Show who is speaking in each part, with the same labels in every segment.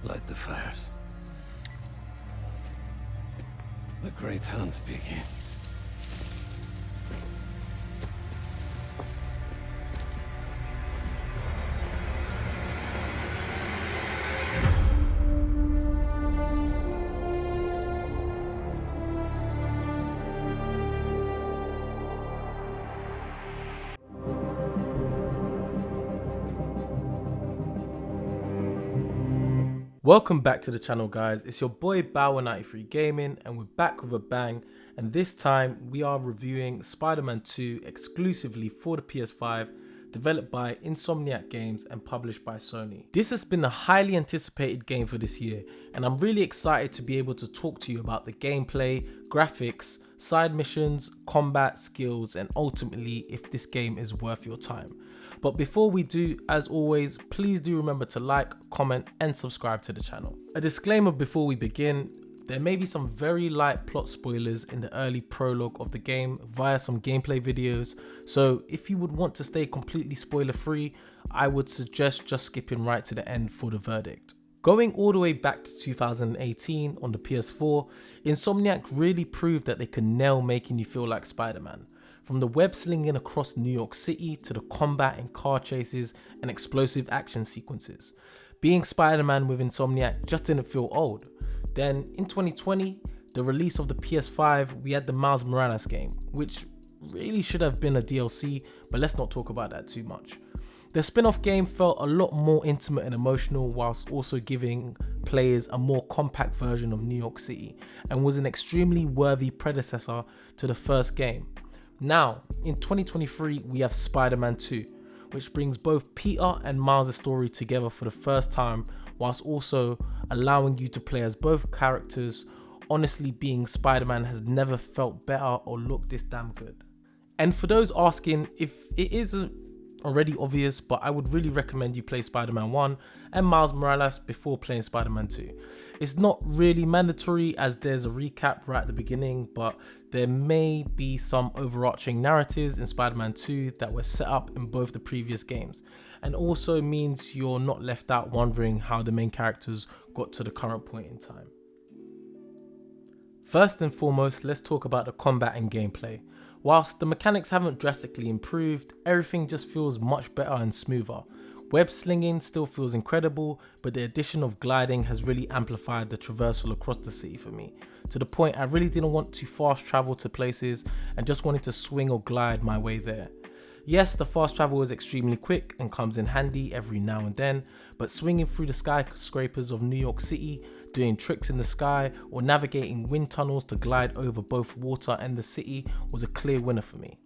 Speaker 1: Light the fires. The great hunt begins.
Speaker 2: Welcome back to the channel, guys. It's your boy Bower93 Gaming, and we're back with a bang. And this time we are reviewing Spider-Man 2 exclusively for the PS5, developed by Insomniac Games and published by Sony. This has been a highly anticipated game for this year, and I'm really excited to be able to talk to you about the gameplay, graphics, side missions, combat, skills, and ultimately if this game is worth your time. But before we do, as always, please do remember to like, comment, and subscribe to the channel. A disclaimer before we begin: there may be some very light plot spoilers in the early prologue of the game via some gameplay videos, so if you would want to stay completely spoiler free, I would suggest just skipping right to the end for the verdict. Going all the way back to 2018 on the PS4, Insomniac really proved that they can nail making you feel like Spider-Man. From the web slinging across New York City to the combat and car chases and explosive action sequences. Being Spider-Man with Insomniac just didn't feel old. Then in 2020, the release of the PS5, we had the Miles Morales game, which really should have been a DLC, but let's not talk about that too much. The spin-off game felt a lot more intimate and emotional, whilst also giving players a more compact version of New York City, and was an extremely worthy predecessor to the first game. Now, in 2023, we have Spider-Man 2, which brings both Peter and Miles' story together for the first time, whilst also allowing you to play as both characters. Honestly, being Spider-Man has never felt better or looked this damn good. And for those asking if it isn't already obvious, but I would really recommend you play Spider-Man 1 and Miles Morales before playing Spider-Man 2. It's not really mandatory as there's a recap right at the beginning, but there may be some overarching narratives in Spider-Man 2 that were set up in both the previous games, and also means you're not left out wondering how the main characters got to the current point in time. First and foremost, let's talk about the combat and gameplay. Whilst the mechanics haven't drastically improved, everything just feels much better and smoother. Web slinging still feels incredible, but the addition of gliding has really amplified the traversal across the city for me, to the point I really didn't want to fast travel to places and just wanted to swing or glide my way there. Yes, the fast travel is extremely quick and comes in handy every now and then, but swinging through the skyscrapers of New York City, doing tricks in the sky, or navigating wind tunnels to glide over both water and the city was a clear winner for me.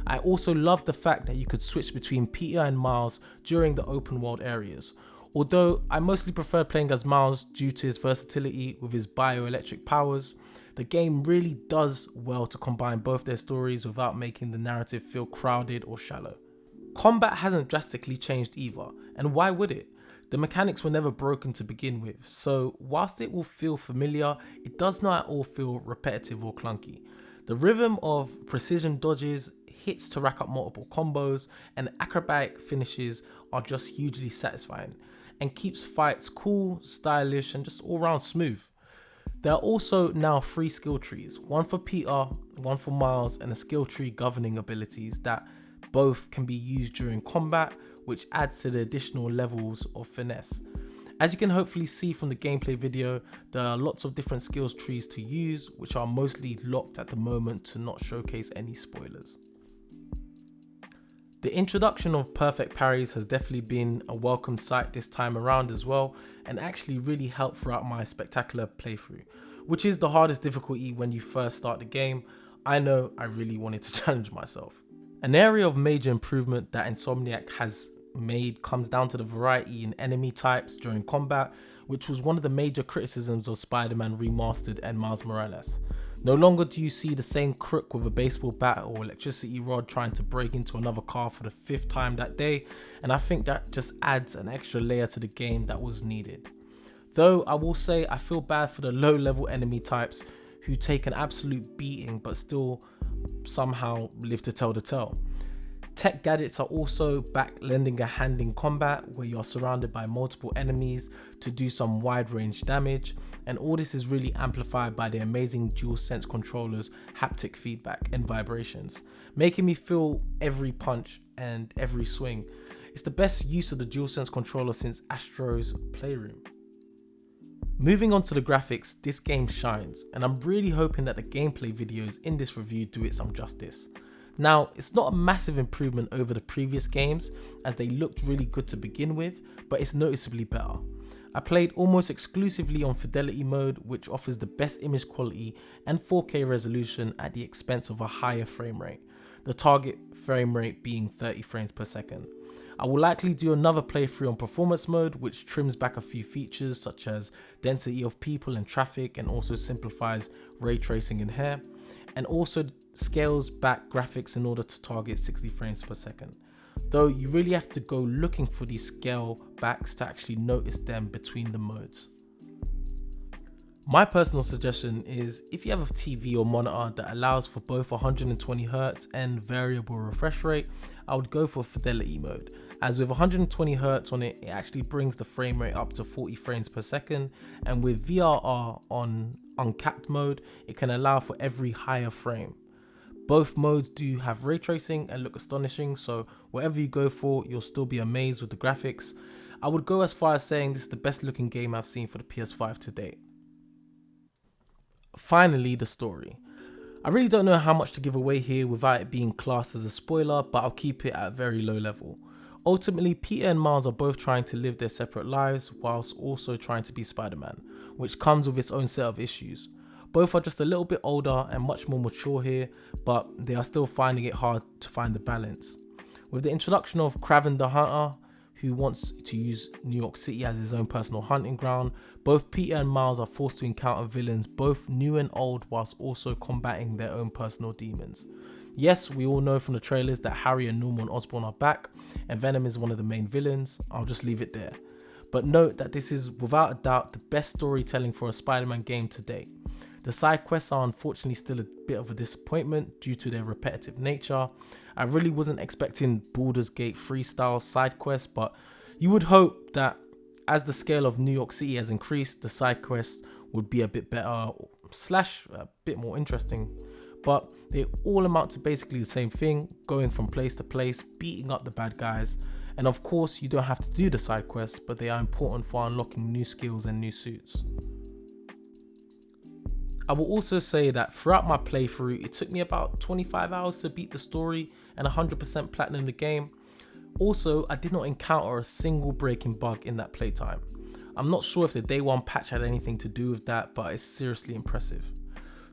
Speaker 2: I also loved the fact that you could switch between Peter and Miles during the open world areas. Although I mostly preferred playing as Miles due to his versatility with his bioelectric powers, the game really does well to combine both their stories without making the narrative feel crowded or shallow. Combat hasn't drastically changed either, and why would it? The mechanics were never broken to begin with, so whilst it will feel familiar, it does not at all feel repetitive or clunky. The rhythm of precision dodges, hits to rack up multiple combos, and acrobatic finishes are just hugely satisfying, and keeps fights cool, stylish, and just all round smooth. There are also now 3 skill trees, one for Peter, one for Miles, and a skill tree governing abilities that both can be used during combat, which adds to the additional levels of finesse. As you can hopefully see from the gameplay video, there are lots of different skills trees to use, which are mostly locked at the moment to not showcase any spoilers. The introduction of perfect parries has definitely been a welcome sight this time around as well, and actually really helped throughout my spectacular playthrough, which is the hardest difficulty when you first start the game. I know I really wanted to challenge myself. An area of major improvement that Insomniac has made comes down to the variety in enemy types during combat, which was one of the major criticisms of Spider-Man Remastered and Miles Morales. No longer do you see the same crook with a baseball bat or electricity rod trying to break into another car for the 5th time that day, and I think that just adds an extra layer to the game that was needed. Though I will say I feel bad for the low level enemy types who take an absolute beating but still somehow live to tell the tale. Tech gadgets are also back, lending a hand in combat where you are surrounded by multiple enemies to do some wide range damage, and all this is really amplified by the amazing DualSense controller's haptic feedback and vibrations, making me feel every punch and every swing. It's the best use of the DualSense controller since Astro's Playroom. Moving on to the graphics, this game shines, and I'm really hoping that the gameplay videos in this review do it some justice. Now, it's not a massive improvement over the previous games, as they looked really good to begin with, but it's noticeably better. I played almost exclusively on fidelity mode, which offers the best image quality and 4K resolution at the expense of a higher frame rate, the target frame rate being 30 frames per second. I will likely do another playthrough on performance mode, which trims back a few features such as density of people and traffic, and also simplifies ray tracing and hair, and also scales back graphics in order to target 60 frames per second. Though you really have to go looking for these scale backs to actually notice them between the modes. My personal suggestion is, if you have a TV or monitor that allows for both 120Hz and variable refresh rate, I would go for fidelity mode, as with 120Hz on it, it actually brings the frame rate up to 40 frames per second, and with VRR on uncapped mode, it can allow for every higher frame. Both modes do have ray tracing and look astonishing, so whatever you go for, you'll still be amazed with the graphics. I would go as far as saying this is the best looking game I've seen for the PS5 to date. Finally, the story. I really don't know how much to give away here without it being classed as a spoiler, but I'll keep it at a very low level. Ultimately, Peter and Miles are both trying to live their separate lives whilst also trying to be Spider-Man, which comes with its own set of issues. Both are just a little bit older and much more mature here, but they are still finding it hard to find the balance. With the introduction of Kraven the Hunter, who wants to use New York City as his own personal hunting ground, both Peter and Miles are forced to encounter villains both new and old whilst also combating their own personal demons. Yes, we all know from the trailers that Harry and Norman Osborn are back, and Venom is one of the main villains. I'll just leave it there. But note that this is without a doubt the best storytelling for a Spider-Man game to date. The side quests are unfortunately still a bit of a disappointment due to their repetitive nature. I really wasn't expecting Baldur's Gate freestyle side quests, but you would hope that as the scale of New York City has increased, the side quests would be a bit better / a bit more interesting. But they all amount to basically the same thing, going from place to place, beating up the bad guys. And of course, you don't have to do the side quests, but they are important for unlocking new skills and new suits. I will also say that throughout my playthrough, it took me about 25 hours to beat the story and 100% platinum the game. Also, I did not encounter a single breaking bug in that playtime. I'm not sure if the day one patch had anything to do with that, but it's seriously impressive.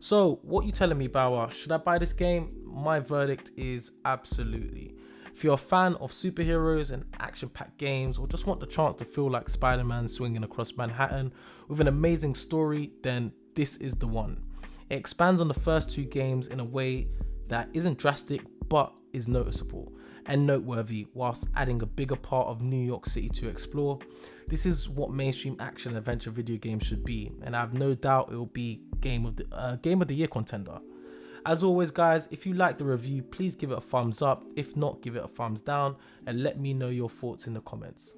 Speaker 2: So, what you telling me, Bauer? Should I buy this game? My verdict is absolutely. If you're a fan of superheroes and action-packed games, or just want the chance to feel like Spider-Man swinging across Manhattan with an amazing story, then this is the one. It expands on the first two games in a way that isn't drastic but is noticeable and noteworthy, whilst adding a bigger part of New York City to explore. This is what mainstream action adventure video games should be, and I have no doubt it will be game of the year contender. As always guys, if you like the review, please give it a thumbs up. If not, give it a thumbs down and let me know your thoughts in the comments.